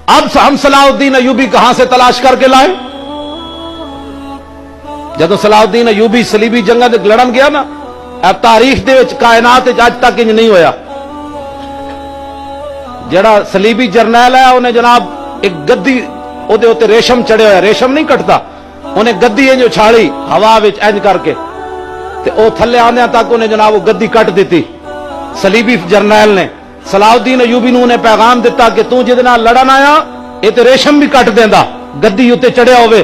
اب ہم صلاح الدین ایوبی کہاں سے تلاش کر کے لائیں؟ جدو صلاح الدین ایوبی صلیبی جنگاں تے لڑن گیا نا، اب تاریخ دے وچ کائنات وچ اج تک انج نہیں ہویا۔ جڑا صلیبی جرنیل ہے انہیں جناب ایک گدی او دے اوتے ریشم چڑھے ہویا، ریشم نہیں کٹتا، انہیں گدی انج اچھاڑی ہوا وچ انج کر کے تے او تھلے آندیاں تک انہیں جناب وہ گدی کٹ دیتی۔ صلیبی جرنیل نے صلاح الدین ایوبی نو نے پیغام دیتا کہ تو جدے نال لڑن آیا اے تے ریشم بھی کٹ دیندا، گدی اتے چڑھیا ہوئے۔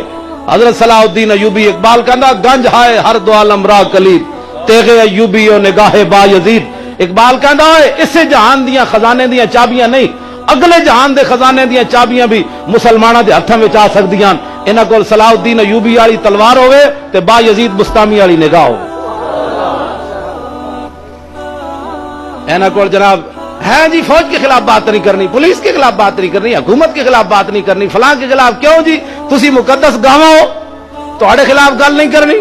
حضرت صلاح الدین ایوبی اقبال کہندا گنج ہائے ہر دو عالم را کلید تیغے ایوبی و نگاہ با یزید۔ اقبال کہندا ہوئے اسے جہان دیاں خزانے دیاں چابیاں نہیں، اگلے جہان دے خزانے دیاں چابیاں بھی مسلماناں دے ہتھاں وچ آ سکدیاں۔ انہاں کول صلاح الدین ایوبی والی تلوار ہوئے تے با یزید بستامی والی نگاہ ہوئے۔ انہاں کول جناب ہے جی فوج کے خلاف بات نہیں کرنی، پولیس کے خلاف بات نہیں کرنی، حکومت کے خلاف بات نہیں کرنی، فلاں کے خلاف کیوں جی تسی مقدس گاواں ہو تہاڈے خلاف گل نہیں کرنی،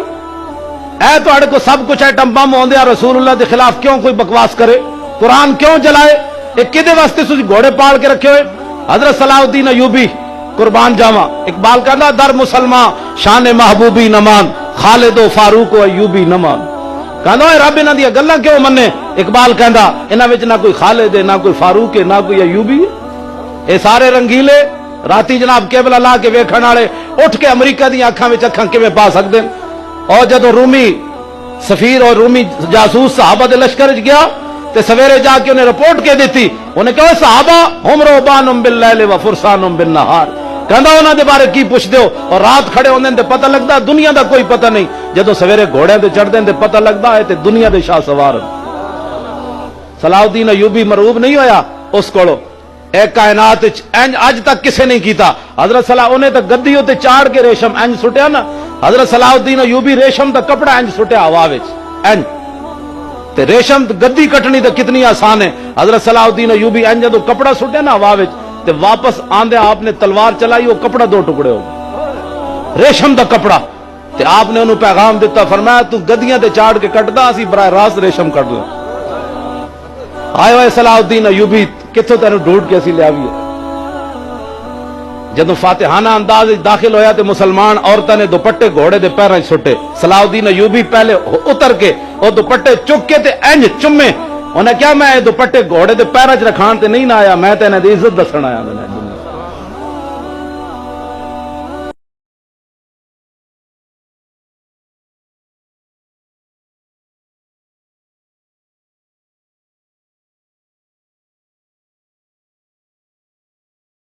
اے تہاڈے کو سب کچھ ایٹم بم ہوندے آ، رسول اللہ دے خلاف کیوں کوئی بکواس کرے، قرآن کیوں جلائے، ایک کدے واسطے تسی گھوڑے پال کے رکھے ہوئے۔ حضرت صلاح الدین ایوبی قربان جاواں اقبال کہندا در مسلمان شان محبوبی نمان خالد و فاروق و ایوبی نمان۔ کہندا اے رب انہاں دی گلاں کیوں مننے؟ اقبال کہندا انہاں وچ نہ کوئی خالد ہے، نہ کوئی فاروق ہے، نہ کوئی ایوبی ہے۔ اے سارے رنگیلے راتی جناب کیبل لا کے ویکھن والے اٹھ کے امریکہ دی اکھاں وچ اکھاں کیویں پا سکدے ہیں؟ اور جدوں رومی سفیر اور رومی جاسوس صحابہ دے لشکر وچ گیا تے سویرے جا کے انہیں رپورٹ کے دیتی، انہیں کہا صحابہ ہم رہبان باللیل و فرسان بالنہار، کہندا انہاں دے بارے کی پوچھ دیو، اور رات کھڑے ہوندے تے پتہ لگدا دنیا دا کوئی پتہ نہیں، جدوں سویرے گھوڑے تے چڑھدے تے پتہ لگدا ہے تے دنیا دے شاہ سوار۔ صلاح الدین ایوبی مرعوب نہیں ہویا اس کولو، اے کائنات اج تک کسے نہیں کیتا۔ حضرت صلاح انہیں تو گدی تے چاڑ کے ریشم انج سٹیا نا، حضرت صلاح الدین ایوبی ریشم دا کپڑا انج سٹیا ہوا وچ انج تے ریشم گدی کٹنی تو کتنی آسان ہے۔ حضرت صلاح الدین ایوبی انج جدوں کپڑا سٹیا نا ہوا وچ تے واپس آندے آپ نے تلوار چلائی، وہ کپڑا دو ٹکڑے ہو گئے، ریشم دا کپڑا، تے آپ نے انہوں پیغام دیتا، فرمایا تو گدیاں تے چاڑ کے کٹدا، اسی براہ راست ریشم کٹ لیں۔ آئے ہوئے صلاح الدین ایوبی کتوں تینوں ڈھونڈ کے اسی لے آئیے۔ جدوں فاتحانہ انداز داخل ہویا تے مسلمان عورتوں نے دوپٹے گھوڑے دے پیراں سٹے، صلاح الدین ایوبی پہلے اتر کے وہ دوپٹے چک کے تے انج چمے، انہیں کیا میں دوپٹے گھوڑے دے پیراں چ رکھان تے نہیں نہ آیا، میں تے انہاں دی عزت دسن آیا۔